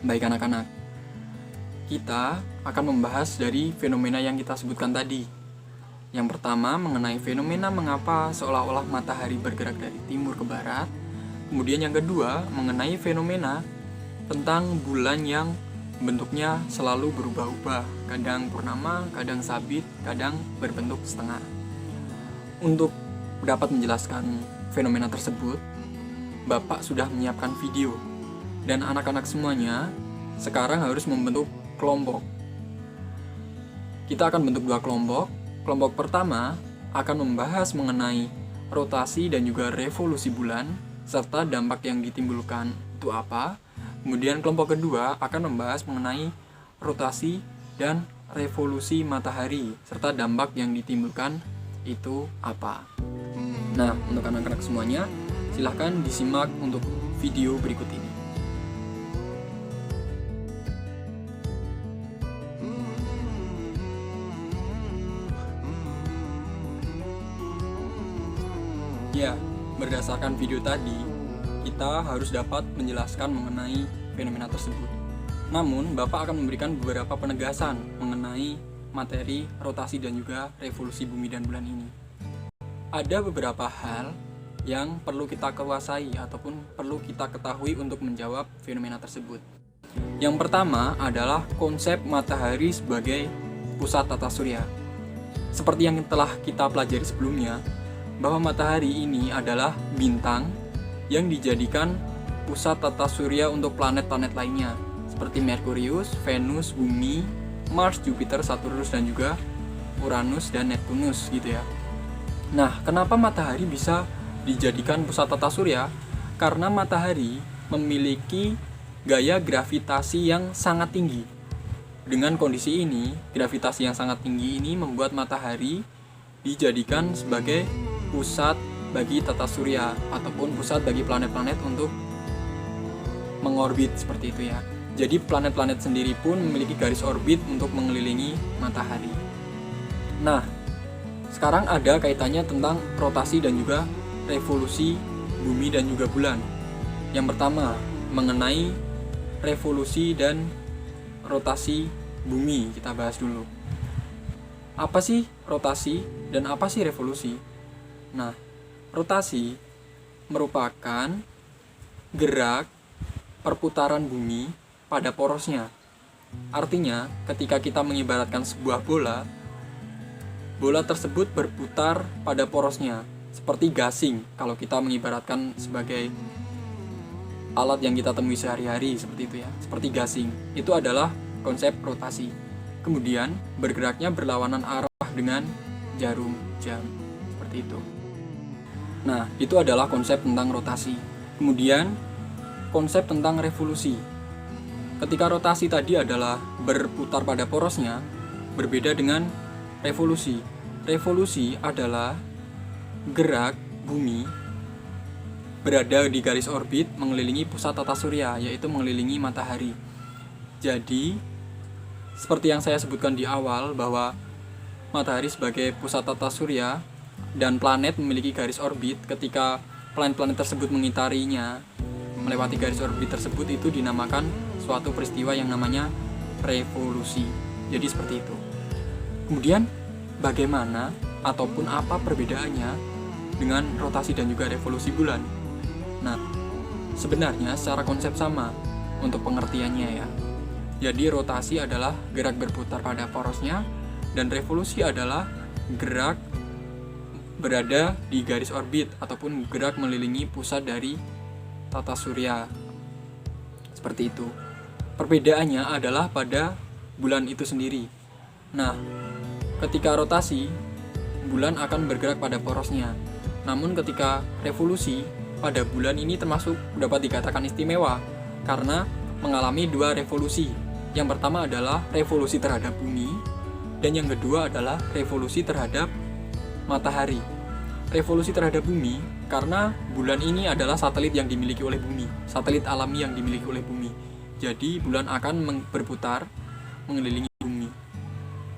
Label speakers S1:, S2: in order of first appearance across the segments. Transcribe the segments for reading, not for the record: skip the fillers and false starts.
S1: Baik anak-anak, kita akan membahas dari fenomena yang kita sebutkan tadi. Yang pertama mengenai fenomena mengapa seolah-olah matahari bergerak dari timur ke barat. Kemudian yang kedua mengenai fenomena tentang bulan yang bentuknya selalu berubah-ubah, kadang purnama, kadang sabit, kadang berbentuk setengah. Untuk dapat menjelaskan fenomena tersebut, Bapak sudah menyiapkan video, dan anak-anak semuanya sekarang harus membentuk kelompok. Kita akan bentuk dua kelompok. Kelompok pertama akan membahas mengenai rotasi dan juga revolusi bulan, serta dampak yang ditimbulkan itu apa. Kemudian kelompok kedua akan membahas mengenai rotasi dan revolusi matahari, serta dampak yang ditimbulkan itu apa. Nah, untuk anak-anak semuanya, silahkan disimak untuk video berikut ini. Ya, berdasarkan video tadi, kita harus dapat menjelaskan mengenai fenomena tersebut. Namun, Bapak akan memberikan beberapa penegasan mengenai materi, rotasi, dan juga revolusi bumi dan bulan ini. Ada beberapa hal yang perlu kita kuasai ataupun perlu kita ketahui untuk menjawab fenomena tersebut. Yang pertama adalah konsep matahari sebagai pusat tata surya. Seperti yang telah kita pelajari sebelumnya, bahwa matahari ini adalah bintang yang dijadikan pusat tata surya untuk planet-planet lainnya seperti Merkurius, Venus, Bumi, Mars, Jupiter, Saturnus, dan juga Uranus dan Neptunus gitu ya. Nah, kenapa matahari bisa dijadikan pusat tata surya? Karena matahari memiliki gaya gravitasi yang sangat tinggi. Dengan kondisi ini, gravitasi yang sangat tinggi ini membuat matahari dijadikan sebagai pusat bagi tata surya ataupun pusat bagi planet-planet untuk mengorbit seperti itu ya. Jadi planet-planet sendiri pun memiliki garis orbit untuk mengelilingi matahari. Nah, sekarang ada kaitannya tentang rotasi dan juga revolusi bumi dan juga bulan. Yang pertama, mengenai revolusi dan rotasi bumi, kita bahas dulu. Apa sih rotasi dan apa sih revolusi? Nah, rotasi merupakan gerak perputaran bumi pada porosnya. Artinya, ketika kita mengibaratkan sebuah bola, bola tersebut berputar pada porosnya, seperti gasing kalau kita mengibaratkan sebagai alat yang kita temui sehari-hari seperti itu ya, seperti gasing. Itu adalah konsep rotasi. Kemudian, bergeraknya berlawanan arah dengan jarum jam, seperti itu. Nah, itu adalah konsep tentang rotasi. Kemudian, konsep tentang revolusi. Ketika rotasi tadi adalah berputar pada porosnya, berbeda dengan revolusi. Revolusi adalah gerak bumi berada di garis orbit mengelilingi pusat tata surya, yaitu mengelilingi matahari. Jadi, seperti yang saya sebutkan di awal bahwa matahari sebagai pusat tata surya dan planet memiliki garis orbit, ketika planet-planet tersebut mengitarinya melewati garis orbit tersebut, itu dinamakan suatu peristiwa yang namanya revolusi. Jadi seperti itu. Kemudian bagaimana ataupun apa perbedaannya dengan rotasi dan juga revolusi bulan? Nah, sebenarnya secara konsep sama untuk pengertiannya ya. Jadi rotasi adalah gerak berputar pada porosnya, dan revolusi adalah gerak berada di garis orbit ataupun gerak mengelilingi pusat dari tata surya. Seperti itu. Perbedaannya adalah pada bulan itu sendiri. Nah, ketika rotasi, bulan akan bergerak pada porosnya. Namun ketika revolusi, pada bulan ini termasuk dapat dikatakan istimewa karena mengalami dua revolusi. Yang pertama adalah revolusi terhadap bumi, dan yang kedua adalah revolusi terhadap matahari. Revolusi terhadap bumi karena bulan ini adalah satelit yang dimiliki oleh bumi, satelit alami yang dimiliki oleh bumi. Jadi bulan akan berputar mengelilingi bumi.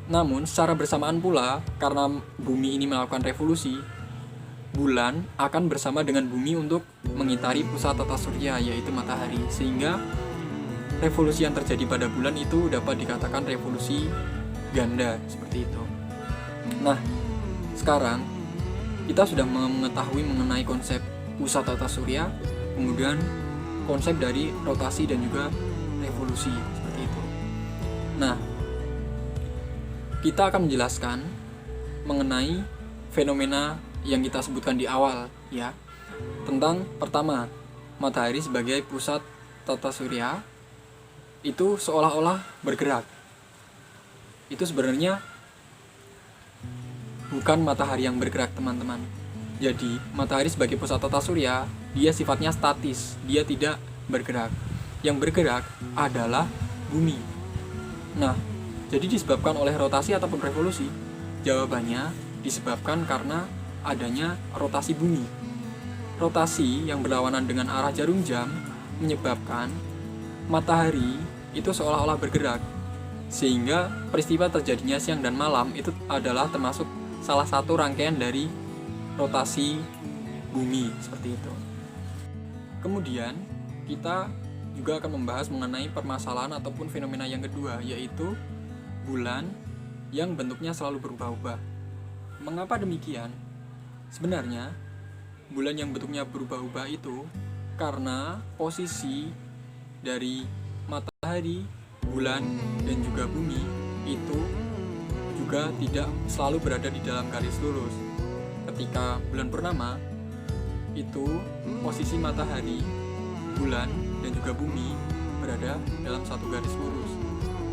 S1: Namun secara bersamaan pula, karena bumi ini melakukan revolusi, bulan akan bersama dengan bumi untuk mengitari pusat tata surya, yaitu matahari. Sehingga revolusi yang terjadi pada bulan itu dapat dikatakan revolusi ganda, seperti itu. Nah, sekarang kita sudah mengetahui mengenai konsep pusat tata surya, kemudian konsep dari rotasi dan juga revolusi, seperti itu. Nah, kita akan menjelaskan mengenai fenomena yang kita sebutkan di awal, ya. Tentang pertama, matahari sebagai pusat tata surya itu seolah-olah bergerak. Itu sebenarnya bukan matahari yang bergerak, teman-teman. Jadi, matahari sebagai pusat tata surya, dia sifatnya statis, dia tidak bergerak. Yang bergerak adalah bumi. Nah, jadi disebabkan oleh rotasi ataupun revolusi? Jawabannya disebabkan karena adanya rotasi bumi. Rotasi yang berlawanan dengan arah jarum jam menyebabkan matahari itu seolah-olah bergerak, sehingga peristiwa terjadinya siang dan malam itu adalah termasuk salah satu rangkaian dari rotasi bumi, seperti itu. Kemudian kita juga akan membahas mengenai permasalahan ataupun fenomena yang kedua, yaitu bulan yang bentuknya selalu berubah-ubah. Mengapa demikian? Sebenarnya bulan yang bentuknya berubah-ubah itu karena posisi dari matahari, bulan, dan juga bumi itu juga tidak selalu berada di dalam garis lurus. Ketika bulan purnama, itu posisi matahari, bulan, dan juga bumi berada dalam satu garis lurus.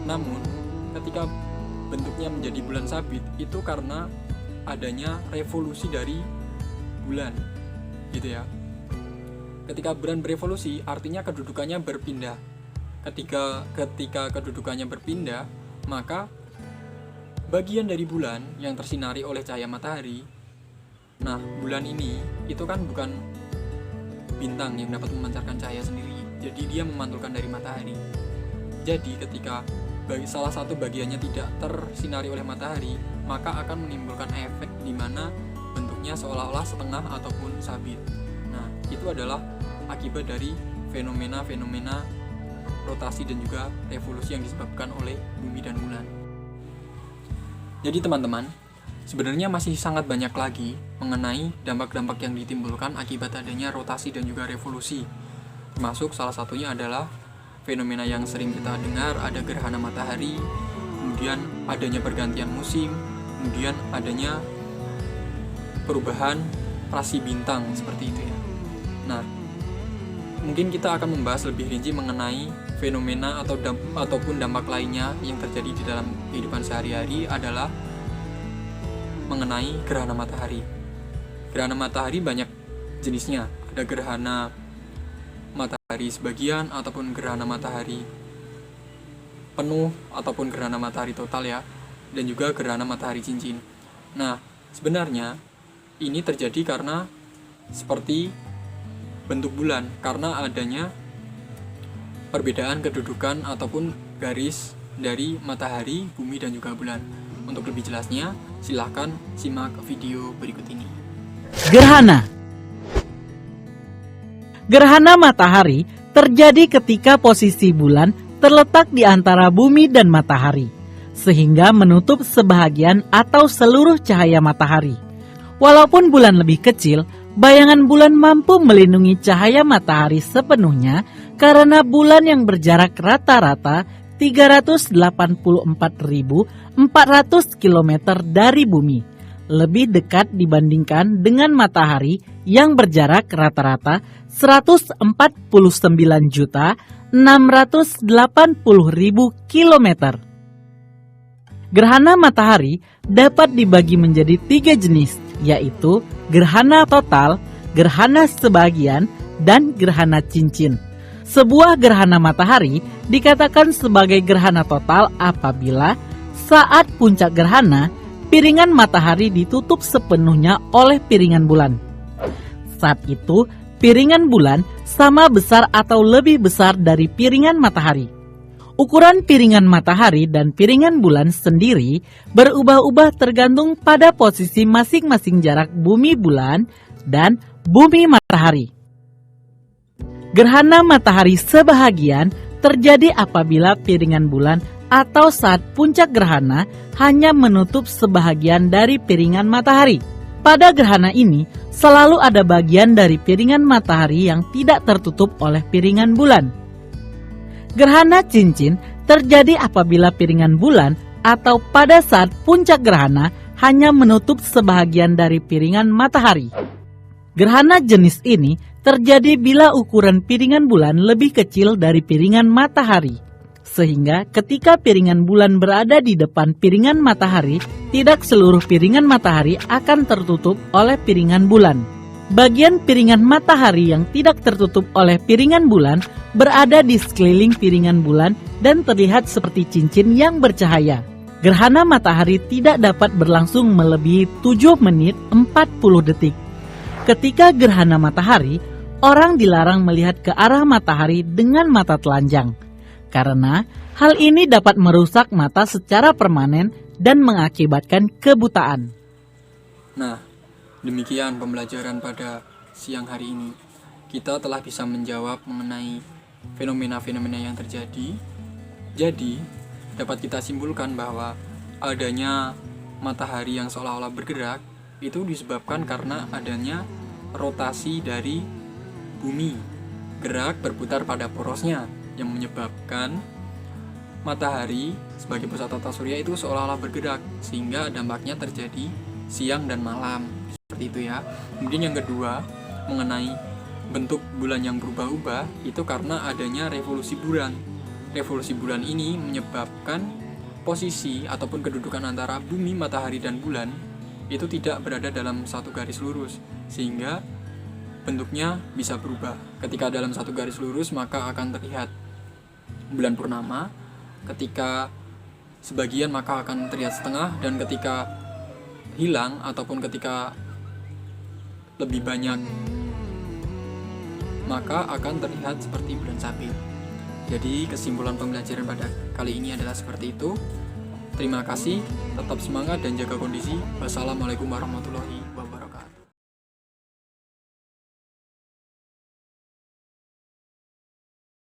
S1: Namun, ketika bentuknya menjadi bulan sabit, itu karena adanya revolusi dari bulan, gitu ya. Ketika bulan berevolusi, artinya kedudukannya berpindah. Ketika kedudukannya berpindah, maka bagian dari bulan yang tersinari oleh cahaya matahari. Nah, bulan ini itu kan bukan bintang yang dapat memancarkan cahaya sendiri. Jadi dia memantulkan dari matahari. Jadi ketika salah satu bagiannya tidak tersinari oleh matahari, maka akan menimbulkan efek di mana bentuknya seolah-olah setengah ataupun sabit. Nah, itu adalah akibat dari fenomena-fenomena rotasi dan juga revolusi yang disebabkan oleh bumi dan bulan. Jadi teman-teman, sebenarnya masih sangat banyak lagi mengenai dampak-dampak yang ditimbulkan akibat adanya rotasi dan juga revolusi. Termasuk salah satunya adalah fenomena yang sering kita dengar, ada gerhana matahari, kemudian adanya pergantian musim, kemudian adanya perubahan rasi bintang, seperti itu ya. Nah, mungkin kita akan membahas lebih rinci mengenai fenomena ataupun dampak lainnya yang terjadi di dalam kehidupan sehari-hari adalah mengenai gerhana matahari. Gerhana matahari banyak jenisnya. Ada gerhana matahari sebagian ataupun gerhana matahari penuh ataupun gerhana matahari total ya, dan juga gerhana matahari cincin. Nah, sebenarnya ini terjadi karena seperti bentuk bulan, karena adanya perbedaan kedudukan ataupun garis dari matahari, bumi, dan juga bulan. Untuk lebih jelasnya, silahkan simak video berikut ini.
S2: Gerhana matahari terjadi ketika posisi bulan terletak di antara bumi dan matahari, sehingga menutup sebahagian atau seluruh cahaya matahari. Walaupun bulan lebih kecil, bayangan bulan mampu melindungi cahaya matahari sepenuhnya karena bulan yang berjarak rata-rata 384.400 km dari bumi, lebih dekat dibandingkan dengan matahari yang berjarak rata-rata 149.680.000 km. Gerhana matahari dapat dibagi menjadi 3 jenis, yaitu gerhana total, gerhana sebagian, dan gerhana cincin. Sebuah gerhana matahari dikatakan sebagai gerhana total apabila saat puncak gerhana, piringan matahari ditutup sepenuhnya oleh piringan bulan. Saat itu, piringan bulan sama besar atau lebih besar dari piringan matahari. Ukuran piringan matahari dan piringan bulan sendiri berubah-ubah tergantung pada posisi masing-masing jarak bumi bulan dan bumi matahari. Gerhana matahari sebahagian terjadi apabila piringan bulan atau saat puncak gerhana hanya menutup sebahagian dari piringan matahari. Pada gerhana ini, selalu ada bagian dari piringan matahari yang tidak tertutup oleh piringan bulan. Gerhana cincin terjadi apabila piringan bulan atau pada saat puncak gerhana hanya menutup sebahagian dari piringan matahari. Gerhana jenis ini terjadi bila ukuran piringan bulan lebih kecil dari piringan matahari. Sehingga ketika piringan bulan berada di depan piringan matahari, tidak seluruh piringan matahari akan tertutup oleh piringan bulan. Bagian piringan matahari yang tidak tertutup oleh piringan bulan berada di sekeliling piringan bulan dan terlihat seperti cincin yang bercahaya. Gerhana matahari tidak dapat berlangsung melebihi 7 menit 40 detik. Ketika gerhana matahari, orang dilarang melihat ke arah matahari dengan mata telanjang. Karena hal ini dapat merusak mata secara permanen dan mengakibatkan kebutaan.
S1: Nah, demikian pembelajaran pada siang hari ini. Kita telah bisa menjawab mengenai fenomena-fenomena yang terjadi. Jadi, dapat kita simpulkan bahwa adanya matahari yang seolah-olah bergerak itu disebabkan karena adanya rotasi dari bumi. Gerak berputar pada porosnya yang menyebabkan matahari sebagai pusat tata surya itu seolah-olah bergerak, sehingga dampaknya terjadi siang dan malam. Seperti itu ya. Kemudian yang kedua, mengenai bentuk bulan yang berubah-ubah, itu karena adanya revolusi bulan. Revolusi bulan ini menyebabkan posisi ataupun kedudukan antara bumi, matahari, dan bulan itu tidak berada dalam satu garis lurus, sehingga bentuknya bisa berubah. Ketika dalam satu garis lurus, maka akan terlihat bulan purnama. Ketika sebagian, maka akan terlihat setengah. Dan ketika hilang ataupun ketika lebih banyak, maka akan terlihat seperti bulan sabit. Jadi kesimpulan pembelajaran pada kali ini adalah seperti itu. Terima kasih, tetap semangat dan jaga kondisi. Wassalamualaikum warahmatullahi wabarakatuh.